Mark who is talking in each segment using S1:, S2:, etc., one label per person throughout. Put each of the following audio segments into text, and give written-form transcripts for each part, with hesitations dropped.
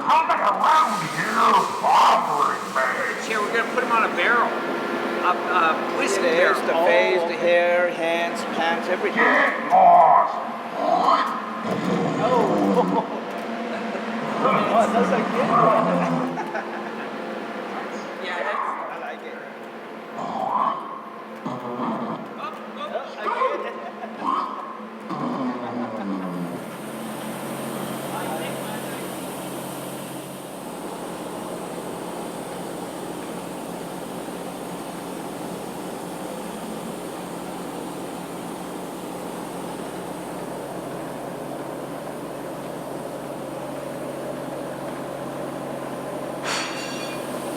S1: coming around here bothering me.
S2: Here, we're gonna put him on a barrel. A whiskey
S3: There's
S2: barrel.
S3: the face, the hair, hands, pants, everything.
S1: Get lost.
S3: Oh, that's a good one.
S2: Yeah, that's...
S3: I like it.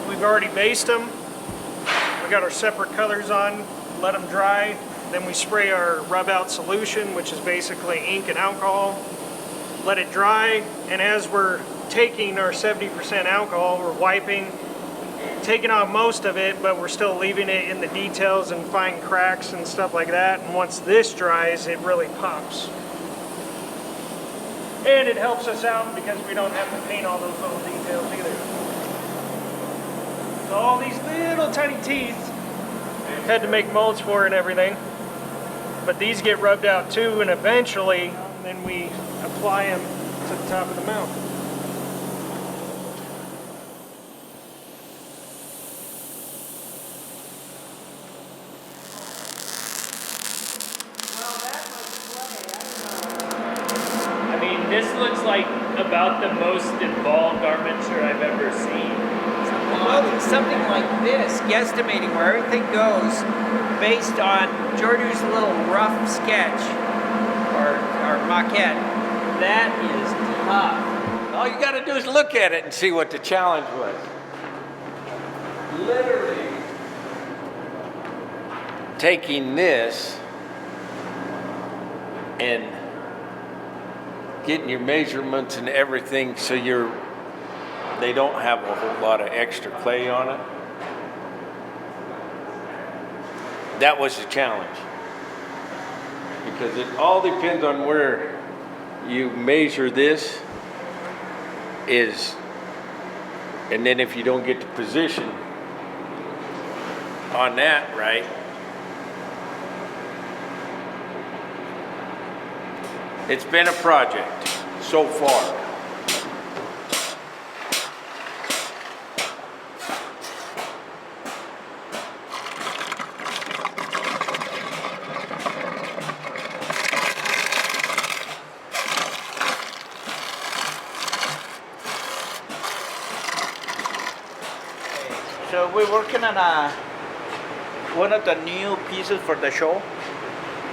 S4: We've already based them. We got our separate colors on, let them dry. Then we spray our rub out solution, which is basically ink and alcohol. Let it dry, and as we're taking our 70% alcohol, we're wiping, taking off most of it, but we're still leaving it in the details and fine cracks and stuff like that. And once this dries, it really pops. And it helps us out because we don't have to paint all those little details either. So all these little tiny teeth had to make molds for and everything. But these get rubbed out too, and eventually then we apply them to the top of the mount.
S5: I mean, this looks like about the most involved armature I've ever seen.
S2: Well, something like this, guesstimating where everything goes based on Jordu's little rough sketch or maquette, that is tough.
S6: All you got to do is look at it and see what the challenge was. Literally taking this and getting your measurements and everything so they don't have a whole lot of extra clay on it. That was the challenge. Because it all depends on where you measure this and then if you don't get the position on that right, it's been a project so far.
S3: So we're working on one of the new pieces for the show,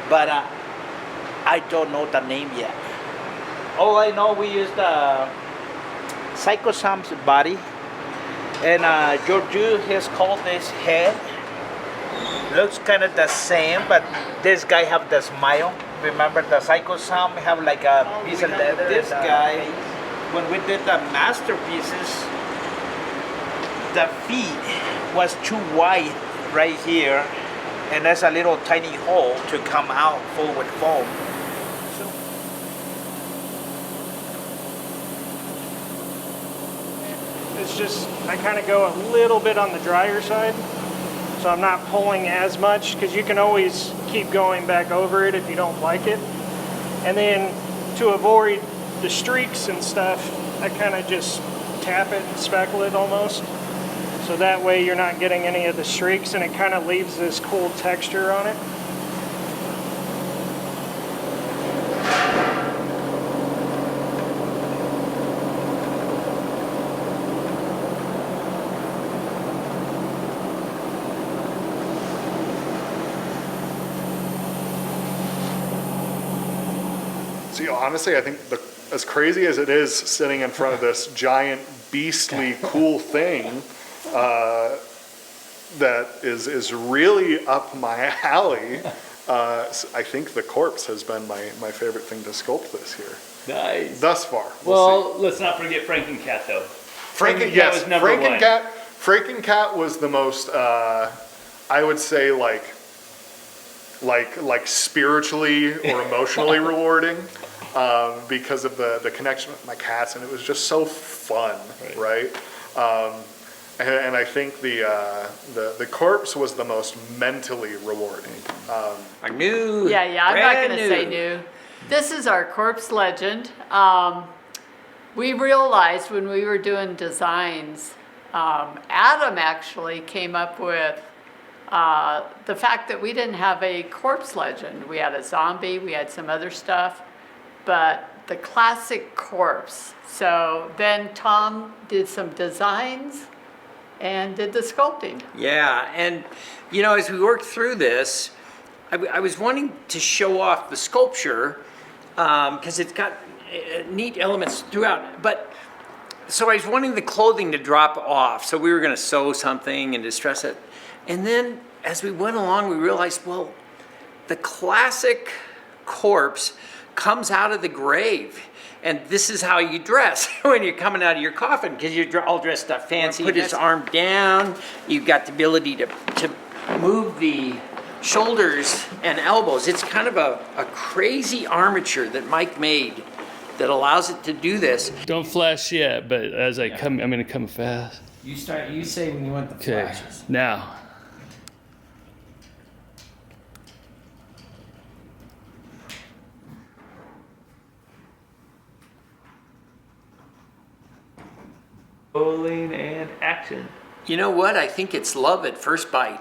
S3: but I don't know the name yet. All I know, we used Psycho Sam's body, and Giorgio has called this head. Looks kind of the same, but this guy have the smile. Remember the Psycho Sam have like a piece of leather. This guy, when we did the masterpieces, the feet was too wide right here, and there's a little tiny hole to come out full with foam.
S4: It's just, I kind of go a little bit on the drier side, so I'm not pulling as much, because you can always keep going back over it if you don't like it. And then to avoid the streaks and stuff, I kind of just tap it and speckle it almost. So that way you're not getting any of the streaks, and it kind of leaves this cool texture on it.
S7: See, honestly, I think as crazy as it is sitting in front of this giant, beastly, cool thing, that is really up my alley. I think the corpse has been my favorite thing to sculpt this year.
S6: Nice.
S7: Thus far.
S5: Well, let's not forget FrankenCat though.
S7: Yes,
S5: was number one.
S7: FrankenCat was the most, I would say, like spiritually or emotionally rewarding. because of the connection with my cats, and it was just so fun, right? And I think the corpse was the most mentally rewarding.
S2: Our new.
S8: Yeah, I'm not
S2: brand
S8: going to say new. This is our corpse legend. We realized when we were doing designs, Adam actually came up with the fact that we didn't have a corpse legend. We had a zombie, we had some other stuff, but the classic corpse. So then Tom did some designs and did the sculpting.
S2: Yeah, and you know, as we worked through this, I was wanting to show off the sculpture because it's got neat elements throughout. But so I was wanting the clothing to drop off, so we were going to sew something and distress it. And then as we went along, we realized, well, the classic corpse comes out of the grave. And this is how you dress when you're coming out of your coffin, because you're all dressed up fancy. Put his arm down. You've got the ability to move the shoulders and elbows. It's kind of a crazy armature that Mike made that allows it to do this.
S5: Don't flash yet, but as I come, I'm going to come fast.
S2: You say when you want the
S5: Okay,
S2: flashes.
S5: now. Rolling and action.
S2: You know what? I think it's love at first bite.